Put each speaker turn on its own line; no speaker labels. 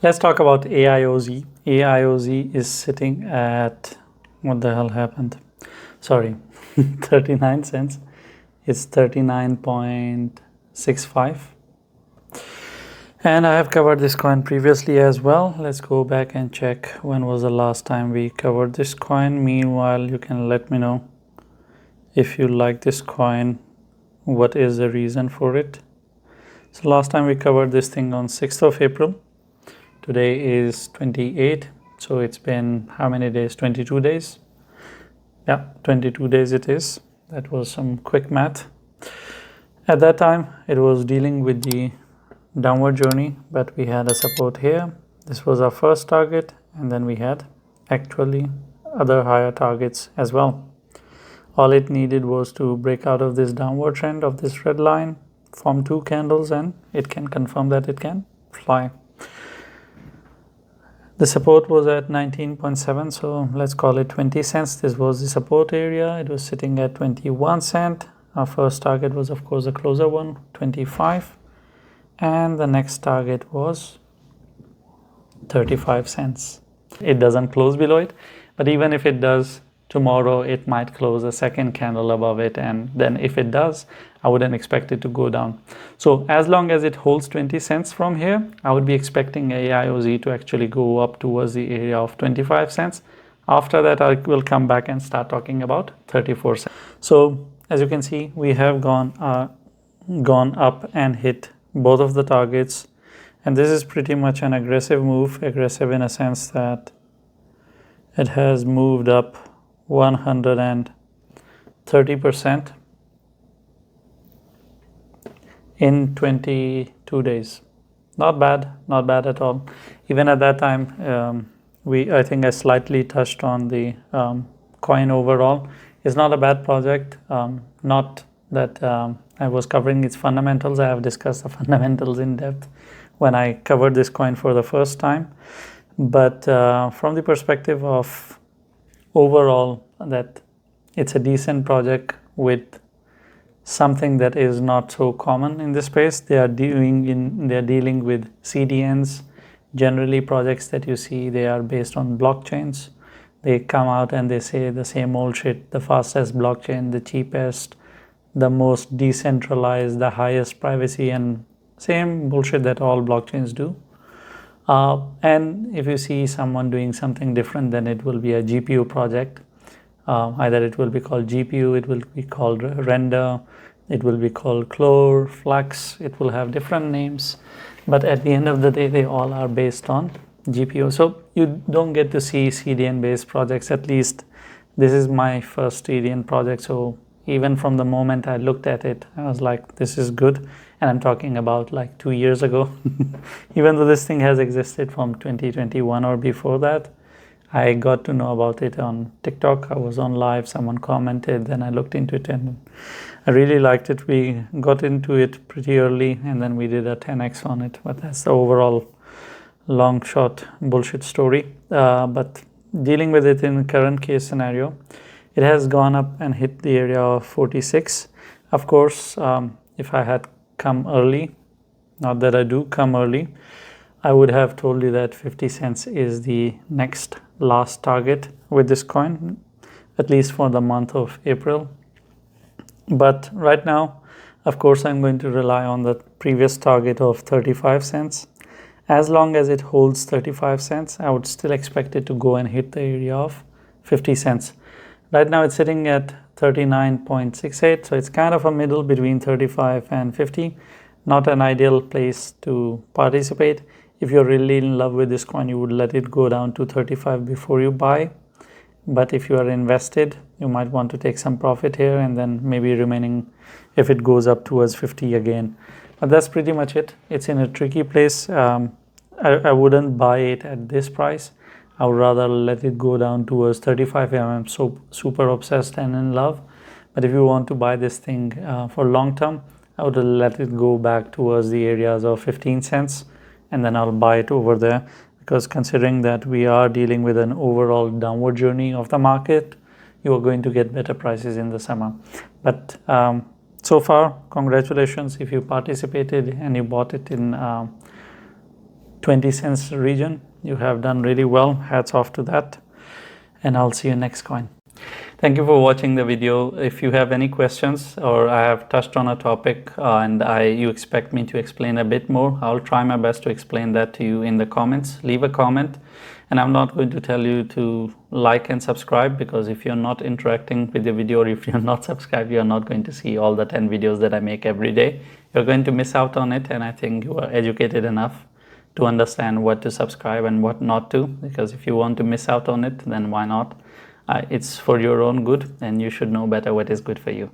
Let's talk about AIOZ. AIOZ is sitting at, what the hell happened? Sorry, 39 cents. It's 39.65. And I have covered this coin previously as well. Let's go back and check when was the last time we covered this coin. Meanwhile, you can let me know if you like this coin, what is the reason for it. So last time we covered this thing on 6th of April. Today is 28, so it's been how many days? 22 days. Yeah, 22 days it is. That was some quick math. At that time, it was dealing with the downward journey, but we had a support here. This was our first target, and then we had actually other higher targets as well. All it needed was to break out of this downward trend of this red line, form two candles, and it can confirm that it can fly. The support was at 19.7, so let's call it 20 cents. This was the support area. It was sitting at 21 cents. Our first target was, of course, the closer one, 25. And the next target was 35 cents. It doesn't close below it, but even if it does, tomorrow it might close a second candle above it, and then if it does, I wouldn't expect it to go down. So as long as it holds 20 cents from here, I would be expecting AIOZ to actually go up towards the area of 25 cents. After that, I will come back and start talking about 34 cents. So as you can see, we have gone up and hit both of the targets, and this is pretty much an aggressive move. Aggressive in a sense that it has moved up 130% in 22 days. Not bad at all. Even at that time, I think I slightly touched on the coin overall. It's not a bad project. Not that I was covering its fundamentals. I have discussed the fundamentals in depth when I covered this coin for the first time. But from the perspective of overall, that it's a decent project with something that is not so common in this space. They are dealing with CDNs. Generally, projects that you see, they are based on blockchains. They come out and they say the same old shit: the fastest blockchain, the cheapest, the most decentralized, the highest privacy, and same bullshit that all blockchains do. And if you see someone doing something different, then it will be a GPU project. Either it will be called GPU, it will be called Render, it will be called Clore, Flux, it will have different names. But at the end of the day, they all are based on GPU. So you don't get to see CDN based projects. At least this is my first CDN project. So even from the moment I looked at it, I was like, this is good. And I'm talking about like 2 years ago. Even though this thing has existed from 2021 or before that, I got to know about it on TikTok. I was on live, someone commented, then I looked into it and I really liked it. We got into it pretty early and then we did a 10x on it. But that's the overall long shot bullshit story. But dealing with it in current case scenario, it has gone up and hit the area of 46. Of course, if I had come early, not that I do come early, I would have told you that 50 cents is the next last target with this coin, at least for the month of April. But right now, of course, I'm going to rely on the previous target of 35 cents. As long as it holds 35 cents, I would still expect it to go and hit the area of 50 cents. Right now, it's sitting at 39.68, so it's kind of a middle between 35 and 50. Not an ideal place to participate. If you're really in love with this coin, you would let it go down to 35 before you buy. But if you are invested, you might want to take some profit here and then maybe remaining if it goes up towards 50 again. But that's pretty much it. It's in a tricky place. I wouldn't buy it at this price. I would rather let it go down towards 35 if I'm so super obsessed and in love. But if you want to buy this thing for long term, I would let it go back towards the areas of 15 cents. And then I'll buy it over there, because considering that we are dealing with an overall downward journey of the market, you are going to get better prices in the summer. But so far, congratulations if you participated and you bought it in 20 cents region. You have done really well. Hats off to that. And I'll see you next coin. Thank you for watching the video. If you have any questions or I have touched on a topic and you expect me to explain a bit more, I'll try my best to explain that to you in the comments. Leave a comment, and I'm not going to tell you to like and subscribe, because if you're not interacting with the video or if you're not subscribed, you're not going to see all the 10 videos that I make every day. You're going to miss out on it, and I think you are educated enough to understand what to subscribe and what not to, because if you want to miss out on it, then why not? It's for your own good, and you should know better what is good for you.